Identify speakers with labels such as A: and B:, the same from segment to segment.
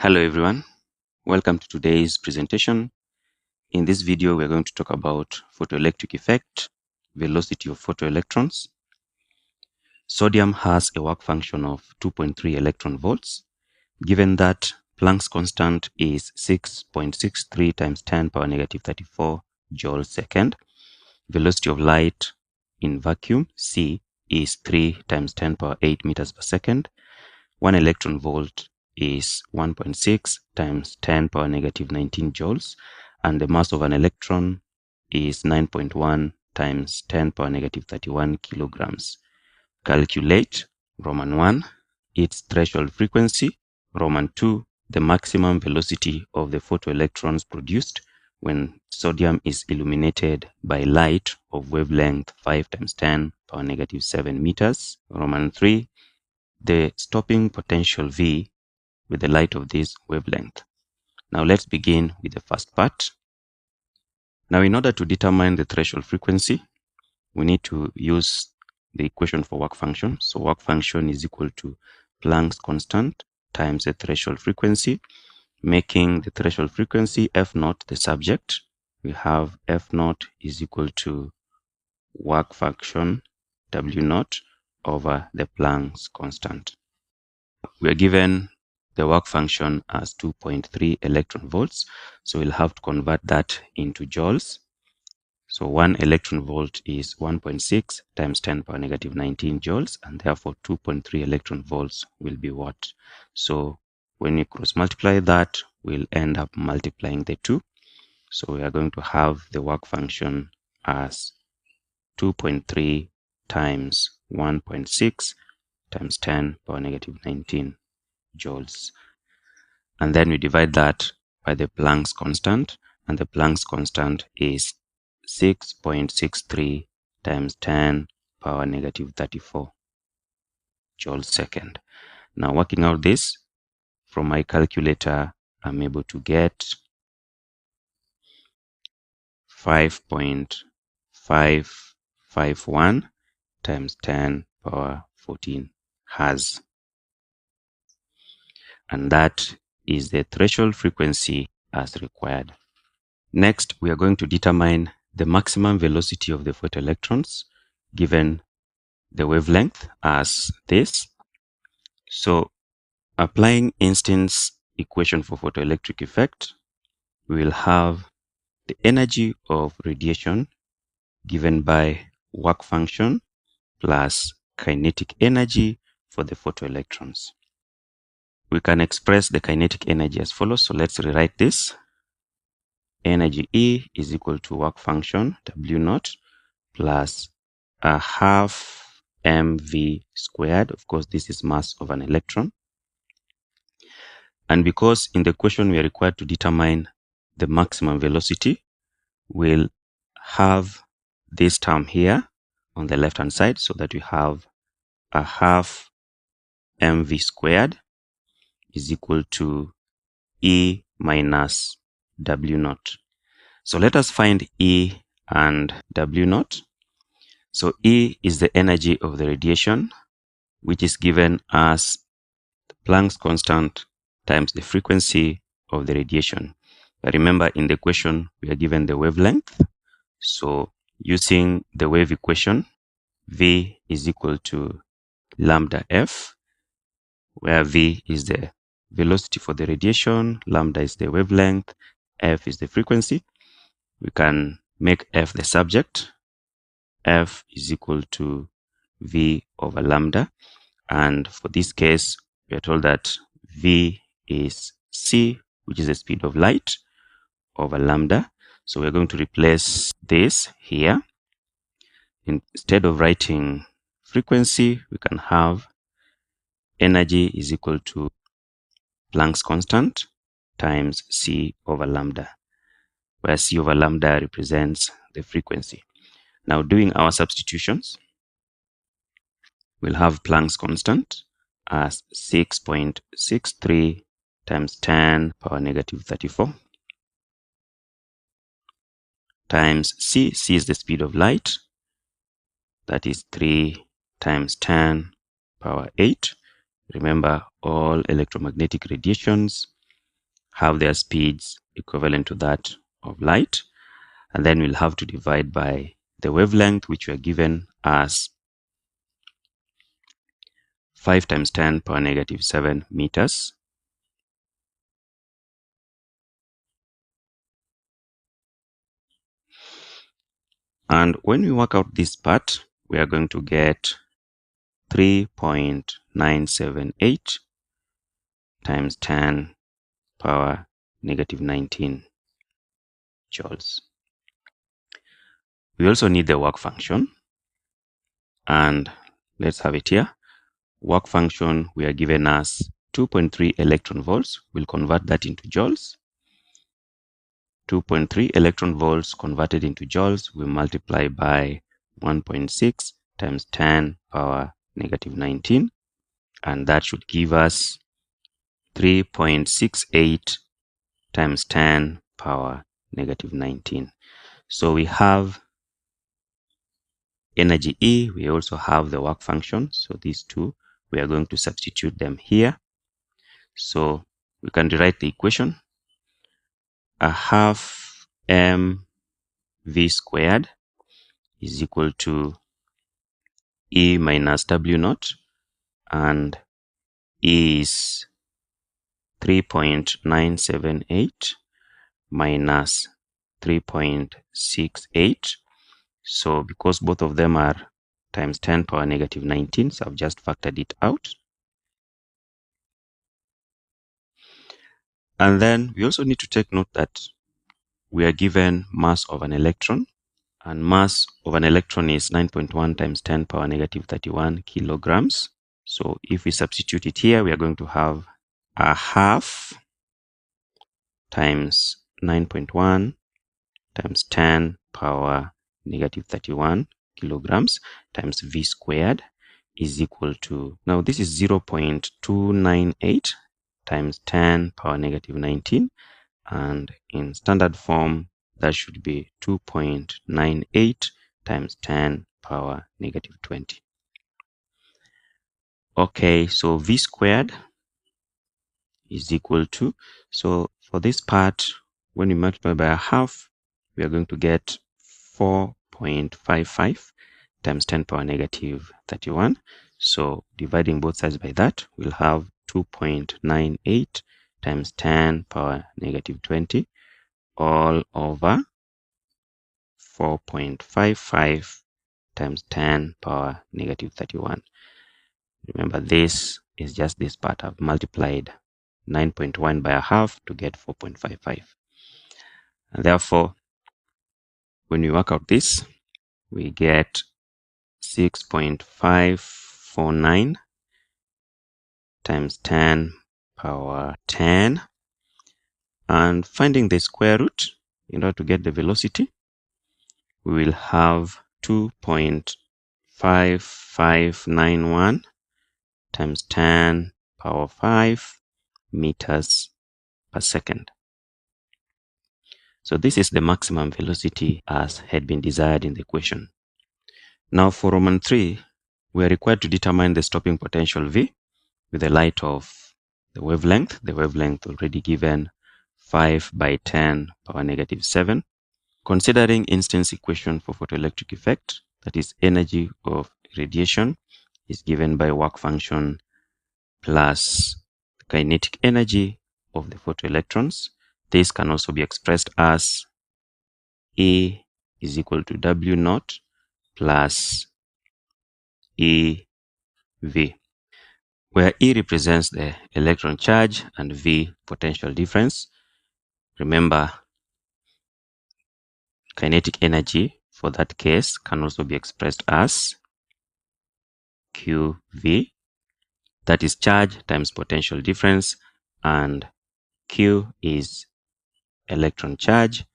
A: Hello everyone, welcome to today's presentation. In this video, we're going to talk about photoelectric effect, velocity of photoelectrons. Sodium has a work function of 2.3 electron volts. Given that Planck's constant is 6.63 times 10 power negative 34 joules second, velocity of light in vacuum, C, is 3 times 10 power 8 meters per second. 1 electron volt is 1.6 times 10 power negative 19 joules, and the mass of an electron is 9.1 times 10 power negative 31 kilograms. Calculate Roman 1, its threshold frequency, Roman 2, the maximum velocity of the photoelectrons produced when sodium is illuminated by light of wavelength 5 times 10 power negative 7 meters. Roman 3, the stopping potential V with the light of this wavelength. Now let's begin with the first part. Now in order to determine the threshold frequency, we need to use the equation for work function. So work function is equal to Planck's constant times the threshold frequency, making the threshold frequency F naught the subject. We have F naught is equal to work function W naught over the Planck's constant. We are given the work function as 2.3 electron volts. So we'll have to convert that into joules. So 1 electron volt is 1.6 times 10 power negative 19 joules, and therefore 2.3 electron volts will be what? So when you cross multiply that, we'll end up multiplying the two. So we are going to have the work function as 2.3 times 1.6 times 10 power negative 19 joules. And then we divide that by the Planck's constant, and the Planck's constant is 6.63 times 10 power negative 34 joules second. Now working out this from my calculator, I'm able to get 5.551 times 10 power 14 Hertz. And that is the threshold frequency as required. Next, we are going to determine the maximum velocity of the photoelectrons given the wavelength as this. So applying Einstein's equation for photoelectric effect, we will have the energy of radiation given by work function plus kinetic energy for the photoelectrons. We can express the kinetic energy as follows. So let's rewrite this. Energy E is equal to work function W naught plus a half mv squared. Of course, this is mass of an electron. And because in the question we are required to determine the maximum velocity, we'll have this term here on the left hand side, so that we have a half mv squared is equal to E minus W naught. So let us find E and W naught. So E is the energy of the radiation, which is given as Planck's constant times the frequency of the radiation. But remember, in the equation, we are given the wavelength. So using the wave equation, V is equal to lambda F, where V is the velocity for the radiation, lambda is the wavelength, F is the frequency. We can make F the subject. F is equal to V over lambda. And for this case, we are told that V is C, which is the speed of light, over lambda. So we're going to replace this here. Instead of writing frequency, we can have energy is equal to Planck's constant times C over lambda, where C over lambda represents the frequency. Now doing our substitutions, we'll have Planck's constant as 6.63 times 10 power negative 34 times C. C is the speed of light. That is 3 times 10 power 8. Remember, all electromagnetic radiations have their speeds equivalent to that of light. And then we'll have to divide by the wavelength, which we are given as 5 times 10 power negative 7 meters. And when we work out this part, we are going to get 3.978 times 10 power negative 19 joules. We also need the work function, and let's have it here. Work function, we are given as 2.3 electron volts. We'll convert that into joules. 2.3 electron volts converted into joules, we multiply by 1.6 times 10 power negative 19, and that should give us 3.68 times 10 power negative 19. So we have energy E, we also have the work function. So these two, we are going to substitute them here. So we can rewrite the equation. A half mv squared is equal to E minus W naught, and E is 3.978 minus 3.68. So because both of them are times 10 power negative 19, so I've just factored it out. And then we also need to take note that we are given mass of an electron, and mass of an electron is 9.1 times 10 power negative 31 kilograms. So if we substitute it here, we are going to have a half times 9.1 times 10 power negative 31 kilograms times v squared is equal to, now this is 0.298 times 10 power negative 19, and in standard form that should be 2.98 times 10 power negative 20. Okay, so v squared is equal to, so for this part, when we multiply by a half, we are going to get 4.55 times 10 power negative 31. So dividing both sides by that, we'll have 2.98 times 10 power negative 20 all over 4.55 times 10 power negative 31. Remember, this is just this part. I've multiplied 9.1 by a half to get 4.55. And therefore, when we work out this, we get 6.549 times 10 power 10. And finding the square root in order to get the velocity, we will have 2.5591 times 10 power 5 meters per second. So this is the maximum velocity as had been desired in the equation. Now for Roman 3, we are required to determine the stopping potential V with the light of the wavelength already given 5 by 10 power negative 7. Considering Einstein's equation for photoelectric effect, that is energy of radiation is given by work function plus kinetic energy of the photoelectrons. This can also be expressed as E is equal to W naught plus EV, where E represents the electron charge and V potential difference. Remember, kinetic energy for that case can also be expressed as QV, that is charge times potential difference, and Q is electron charge,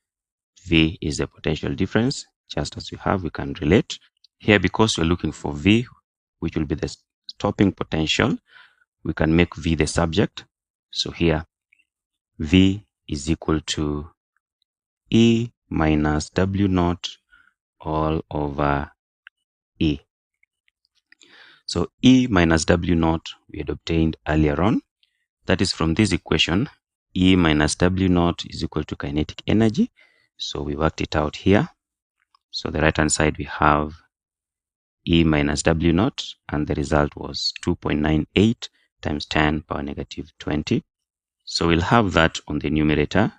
A: V is the potential difference. Just as we can relate. Here, because we're looking for V, which will be the stopping potential, we can make V the subject. So here, V is equal to E minus W naught all over E. So E minus W naught we had obtained earlier on. That is from this equation, E minus W naught is equal to kinetic energy. So we worked it out here. So the right hand side we have E minus W naught, and the result was 2.98 times 10 power negative 20. So we'll have that on the numerator,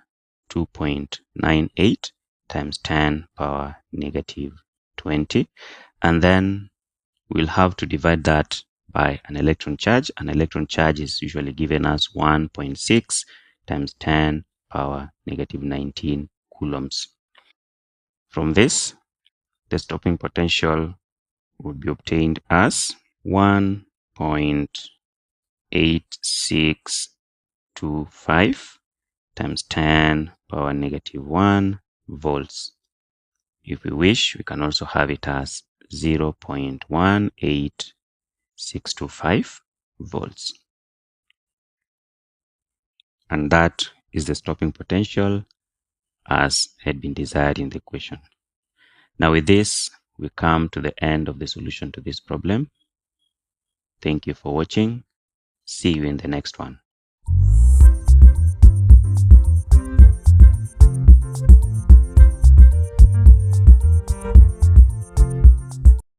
A: 2.98 times 10 power negative 20. And then we'll have to divide that by an electron charge. An electron charge is usually given as 1.6 times 10 power negative 19 coulombs. From this, the stopping potential would be obtained as 1.8625 times 10 power negative 1 volts. If we wish, we can also have it as 0.18625 volts. And that is the stopping potential as had been desired in the question. Now with this, we come to the end of the solution to this problem. Thank you for watching. See you in the next one.